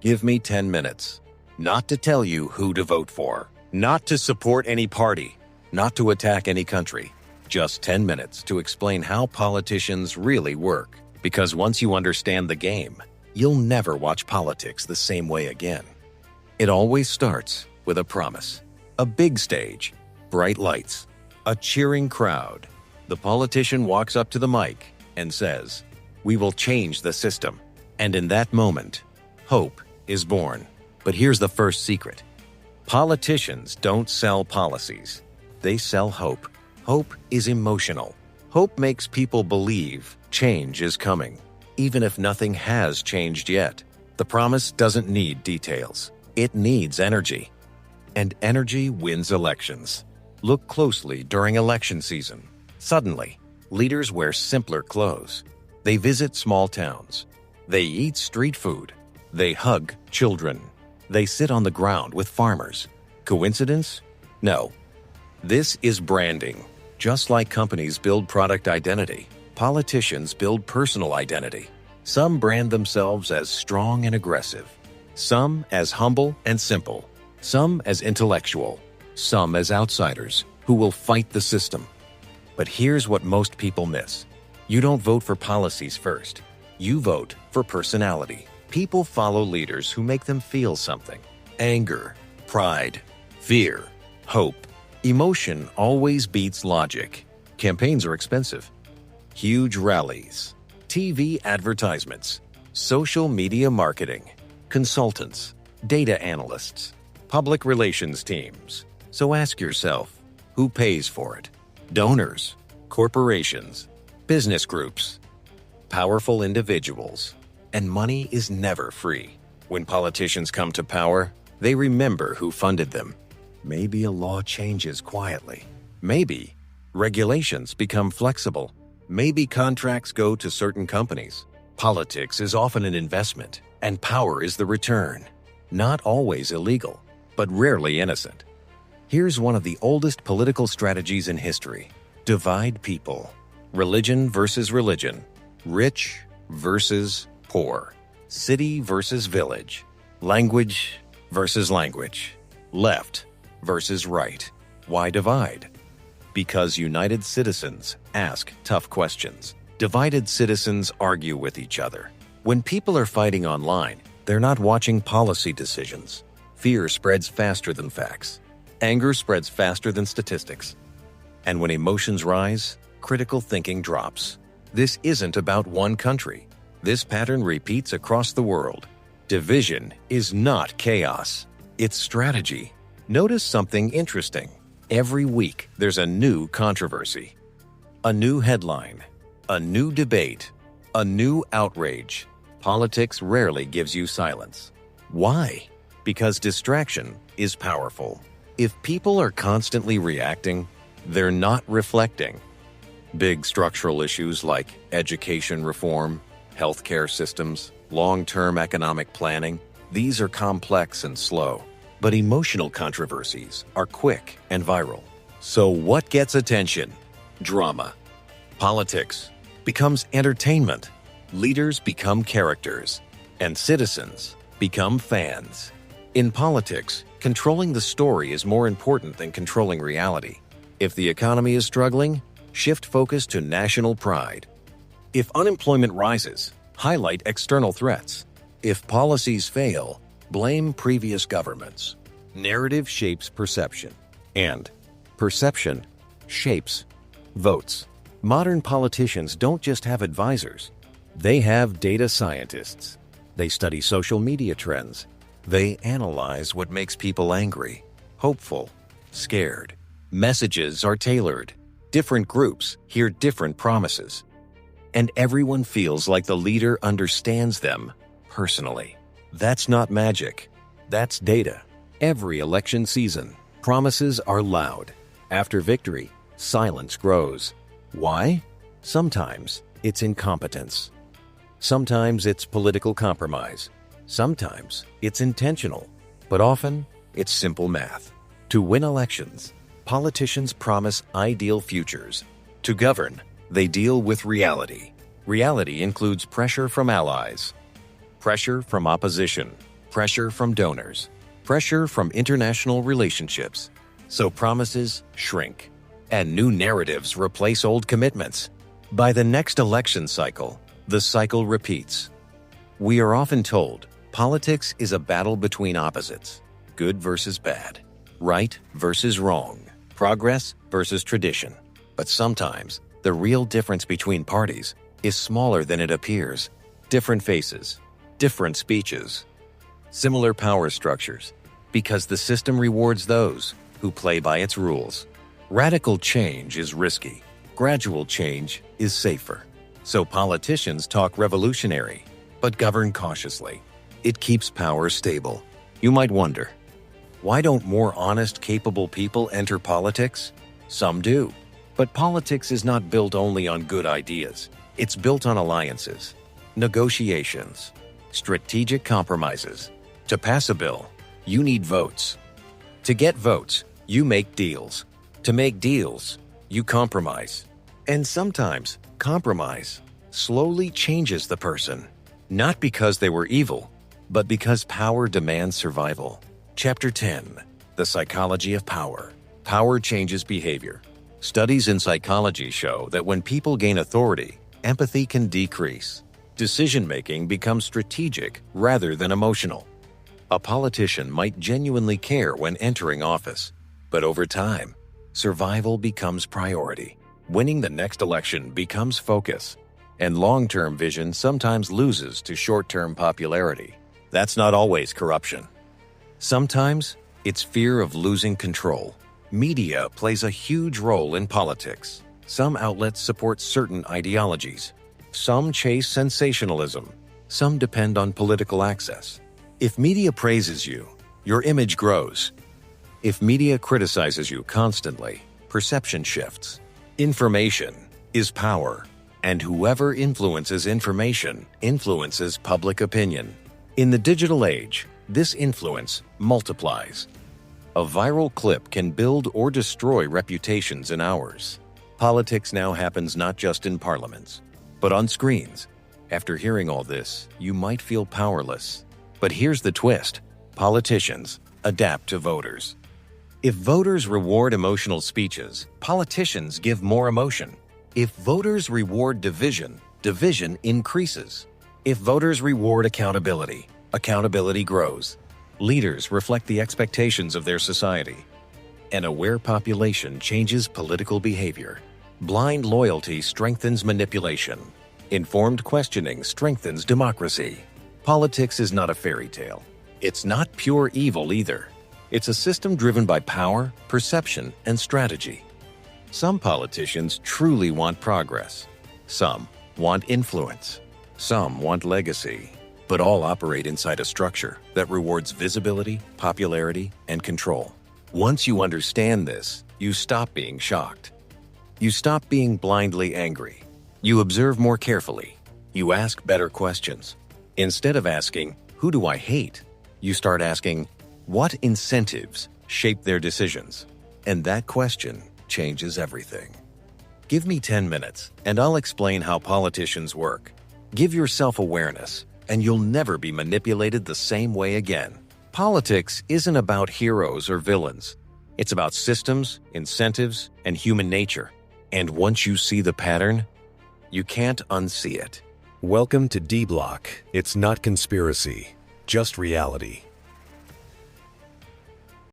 Give me 10 minutes. Not to tell you who to vote for, not to support any party, not to attack any country. Just 10 minutes to explain how politicians really work. Because once you understand the game, you'll never watch politics the same way again. It always starts with a promise. A big stage, bright lights, a cheering crowd. The politician walks up to the mic and says, "We will change the system." And in that moment, hope is born. But here's the first secret. Politicians don't sell policies. They sell hope. Hope is emotional. Hope makes people believe change is coming, even if nothing has changed yet. The promise doesn't need details. It needs energy. And energy wins elections. Look closely during election season. Suddenly, leaders wear simpler clothes. They visit small towns. They eat street food. They hug children. They sit on the ground with farmers. Coincidence? No. This is branding. Just like companies build product identity, politicians build personal identity. Some brand themselves as strong and aggressive. Some as humble and simple. Some as intellectual. Some as outsiders who will fight the system. But here's what most people miss. You don't vote for policies first. You vote for personality. People follow leaders who make them feel something. Anger, pride, fear, hope. Emotion always beats logic. Campaigns are expensive. Huge rallies, TV advertisements, social media marketing, consultants, data analysts, public relations teams. So ask yourself, who pays for it? Donors, corporations, business groups, powerful individuals. And money is never free. When politicians come to power, they remember who funded them. Maybe a law changes quietly. Maybe regulations become flexible. Maybe contracts go to certain companies. Politics is often an investment, and power is the return. Not always illegal, but rarely innocent. Here's one of the oldest political strategies in history. Divide people. Religion versus religion. Rich versus poor. City versus village. Language versus language. Left versus right. Why divide? Because united citizens ask tough questions. Divided citizens argue with each other. When people are fighting online, they're not watching policy decisions. Fear spreads faster than facts. Anger spreads faster than statistics. And when emotions rise, critical thinking drops. This isn't about one country. This pattern repeats across the world. Division is not chaos. It's strategy. Notice something interesting. Every week, there's a new controversy. A new headline. A new debate. A new outrage. Politics rarely gives you silence. Why? Because distraction is powerful. If people are constantly reacting, they're not reflecting. Big structural issues like education reform, healthcare systems, long-term economic planning, these are complex and slow. But emotional controversies are quick and viral. So what gets attention? Drama. Politics becomes entertainment. Leaders become characters. And citizens become fans. In politics, controlling the story is more important than controlling reality. If the economy is struggling, shift focus to national pride. If unemployment rises, highlight external threats. If policies fail, blame previous governments. Narrative shapes perception, and perception shapes votes. Modern politicians don't just have advisors. They have data scientists. They study social media trends. They analyze what makes people angry, hopeful, scared. Messages are tailored. Different groups hear different promises. And everyone feels like the leader understands them personally. That's not magic. That's data. Every election season, promises are loud. After victory, silence grows. Why? Sometimes it's incompetence. Sometimes it's political compromise. Sometimes it's intentional. But often, it's simple math. To win elections, politicians promise ideal futures. To govern, they deal with reality. Reality includes pressure from allies, pressure from opposition, pressure from donors, pressure from international relationships. So promises shrink, and new narratives replace old commitments. By the next election cycle, the cycle repeats. We are often told politics is a battle between opposites, good versus bad, right versus wrong, progress versus tradition. But sometimes, the real difference between parties is smaller than it appears. Different faces, different speeches, similar power structures, because the system rewards those who play by its rules. Radical change is risky. Gradual change is safer. So politicians talk revolutionary, but govern cautiously. It keeps power stable. You might wonder, why don't more honest, capable people enter politics? Some do. But politics is not built only on good ideas. It's built on alliances, negotiations, strategic compromises. To pass a bill, you need votes. To get votes, you make deals. To make deals, you compromise. And sometimes, compromise slowly changes the person. Not because they were evil, but because power demands survival. Chapter 10. The Psychology of Power. Power changes behavior. Studies in psychology show that when people gain authority, empathy can decrease. Decision-making becomes strategic rather than emotional. A politician might genuinely care when entering office, but over time, survival becomes priority. Winning the next election becomes focus, and long-term vision sometimes loses to short-term popularity. That's not always corruption. Sometimes, it's fear of losing control. Media plays a huge role in politics. Some outlets support certain ideologies. Some chase sensationalism. Some depend on political access. If media praises you, your image grows. If media criticizes you constantly, perception shifts. Information is power, and whoever influences information influences public opinion. In the digital age, this influence multiplies. A viral clip can build or destroy reputations in hours. Politics now happens not just in parliaments, but on screens. After hearing all this, you might feel powerless. But here's the twist. Politicians adapt to voters. If voters reward emotional speeches, politicians give more emotion. If voters reward division, division increases. If voters reward accountability, accountability grows. Leaders reflect the expectations of their society. An aware population changes political behavior. Blind loyalty strengthens manipulation. Informed questioning strengthens democracy. Politics is not a fairy tale. It's not pure evil either. It's a system driven by power, perception, and strategy. Some politicians truly want progress. Some want influence. Some want legacy. But all operate inside a structure that rewards visibility, popularity, and control. Once you understand this, you stop being shocked. You stop being blindly angry. You observe more carefully. You ask better questions. Instead of asking, "Who do I hate?" you start asking, "What incentives shape their decisions?" And that question changes everything. Give me 10 minutes, and I'll explain how politicians work. Give yourself awareness, and you'll never be manipulated the same way again. Politics isn't about heroes or villains. It's about systems, incentives, and human nature. And once you see the pattern, you can't unsee it. Welcome to D-Block. It's not conspiracy, just reality.